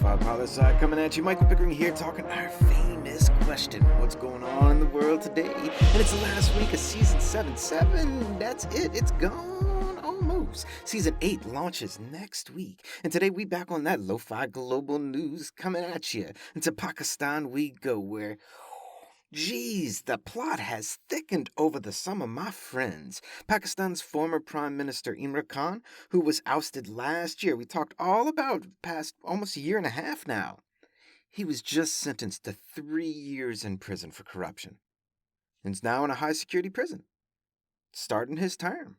Lofi Poli Sci coming at you. Michael Pickering here talking our famous question. What's going on in the world today? And it's the last week of Season 7. That's it. It's gone almost. Season 8 launches next week. And today we back on that Lo-Fi global news coming at you. And to Pakistan we go where... Geez, the plot has thickened over the summer, my friends. Pakistan's former Prime Minister Imran Khan, who was ousted last year, we talked all about past almost a year and a half now. He was just sentenced to 3 years in prison for corruption and is now in a high-security prison, starting his term.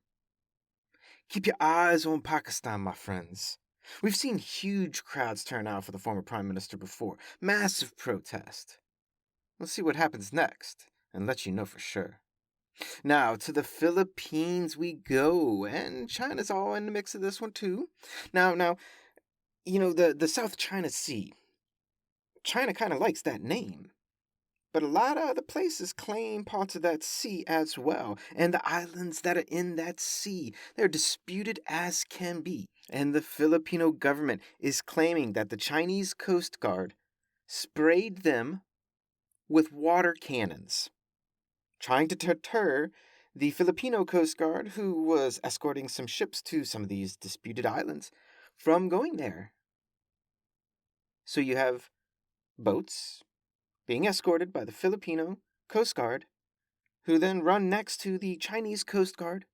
Keep your eyes on Pakistan, my friends. We've seen huge crowds turn out for the former Prime Minister before, massive protest. We'll see what happens next, and let you know for sure. Now, to the Philippines we go, and China's all in the mix of this one too. Now, the South China Sea. China kind of likes that name, but a lot of other places claim parts of that sea as well, and the islands that are in that sea, they're disputed as can be. And the Filipino government is claiming that the Chinese Coast Guard sprayed them with water cannons, trying to deter the Filipino Coast Guard, who was escorting some ships to some of these disputed islands, from going there. So you have boats being escorted by the Filipino Coast Guard, who then run next to the Chinese Coast Guard,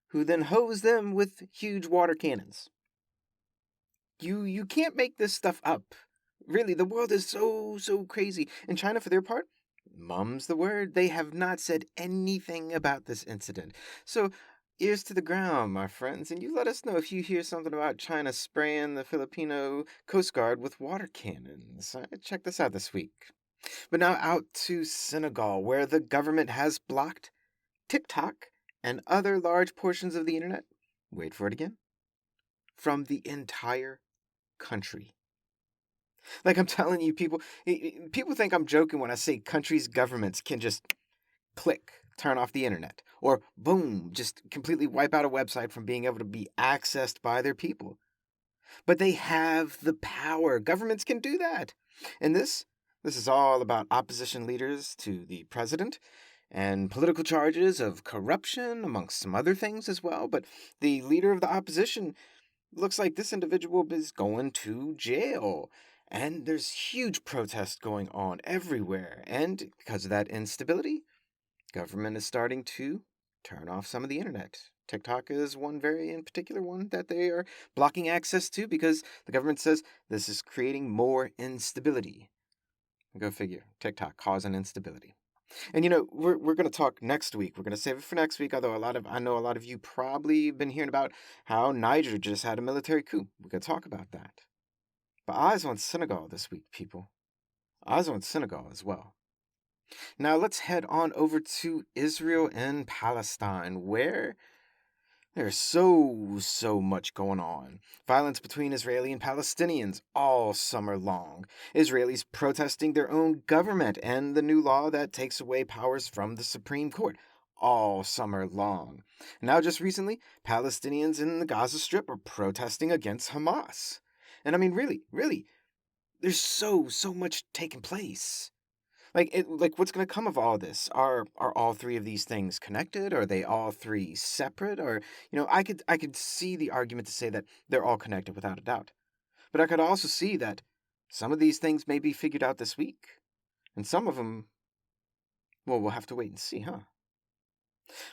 who then hose them with huge water cannons. You can't make this stuff up. Really, the world is so crazy. And China, for their part, mum's the word. They have not said anything about this incident. So, ears to the ground, my friends, and you let us know if you hear something about China spraying the Filipino Coast Guard with water cannons. Check this out this week. But now out to Senegal, where the government has blocked TikTok and other large portions of the internet, wait for it again, from the entire country. Like I'm telling you, people think I'm joking when I say countries' governments can just click, turn off the internet, or boom, just completely wipe out a website from being able to be accessed by their people. But they have the power. Governments can do that. And this is all about opposition leaders to the president and political charges of corruption, amongst some other things as well. But the leader of the opposition looks like this individual is going to jail. And there's huge protests going on everywhere. And because of that instability, government is starting to turn off some of the internet. TikTok is one very in particular one that they are blocking access to because the government says this is creating more instability. Go figure. TikTok causing instability. And we're going to talk next week. We're going to save it for next week, although I know a lot of you probably been hearing about how Niger just had a military coup. We're going to talk about that. But eyes on Senegal this week, people. Eyes on Senegal as well. Now let's head on over to Israel and Palestine, where there's so much going on. Violence between Israeli and Palestinians all summer long. Israelis protesting their own government and the new law that takes away powers from the Supreme Court all summer long. Now just recently, Palestinians in the Gaza Strip are protesting against Hamas. And I mean, really, there's so much taking place. Like what's going to come of all this? Are all three of these things connected? Are they all three separate? Or, I could see the argument to say that they're all connected without a doubt. But I could also see that some of these things may be figured out this week. And some of them, well, we'll have to wait and see, huh?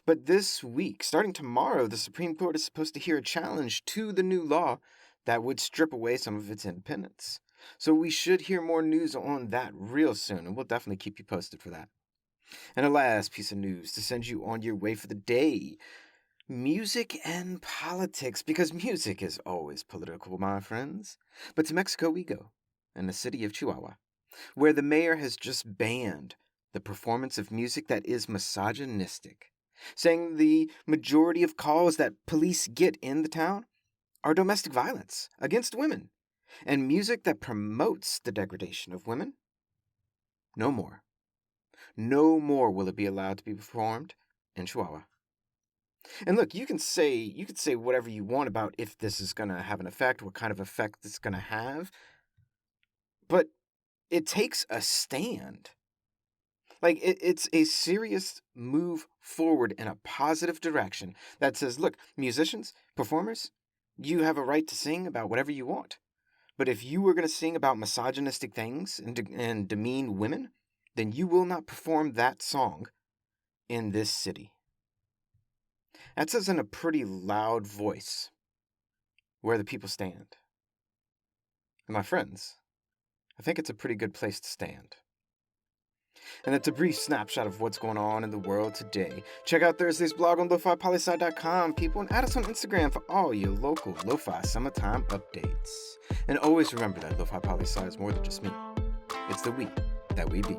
But this week, starting tomorrow, the Supreme Court is supposed to hear a challenge to the new law that would strip away some of its independence. So we should hear more news on that real soon, and we'll definitely keep you posted for that. And a last piece of news to send you on your way for the day. Music and politics, because music is always political, my friends. But to Mexico we go, in the city of Chihuahua, where the mayor has just banned the performance of music that is misogynistic, saying the majority of calls that police get in the town are domestic violence against women, and music that promotes the degradation of women. No more. No more will it be allowed to be performed in Chihuahua. And look, you can say whatever you want about if this is going to have an effect, what kind of effect it's going to have. But it takes a stand. Like, it's a serious move forward in a positive direction that says, look, musicians, performers, you have a right to sing about whatever you want. But if you were going to sing about misogynistic things and demean women, then you will not perform that song in this city. That says in a pretty loud voice where the people stand. And my friends, I think it's a pretty good place to stand. And that's a brief snapshot of what's going on in the world today. Check out Thursday's blog on lofipolisci.com, people, and add us on Instagram for all your local lo-fi summertime updates. And always remember that Lofi Poli Sci is more than just me. It's the we that we be.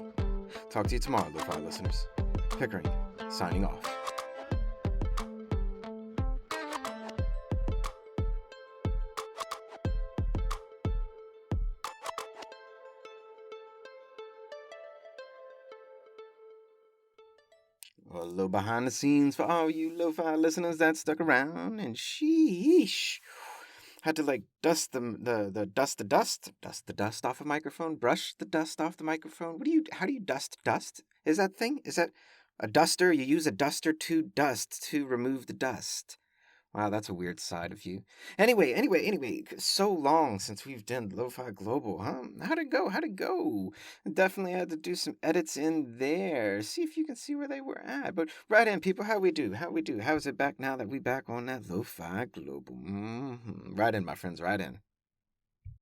Talk to you tomorrow, lo-fi listeners. Pickering, signing off. A little behind the scenes for all you lo-fi listeners that stuck around, and sheesh, had to like dust the dust off a microphone, brush the dust off the microphone. How do you dust? Is that thing? Is that a duster? You use a duster to dust to remove the dust. Wow, that's a weird side of you. Anyway, so long since we've done Lo-Fi Global, huh? How'd it go? Definitely had to do some edits in there. See if you can see where they were at. But right in, people, how we do? How's it back now that we back on that Lo-Fi Global? Right in, my friends, right in.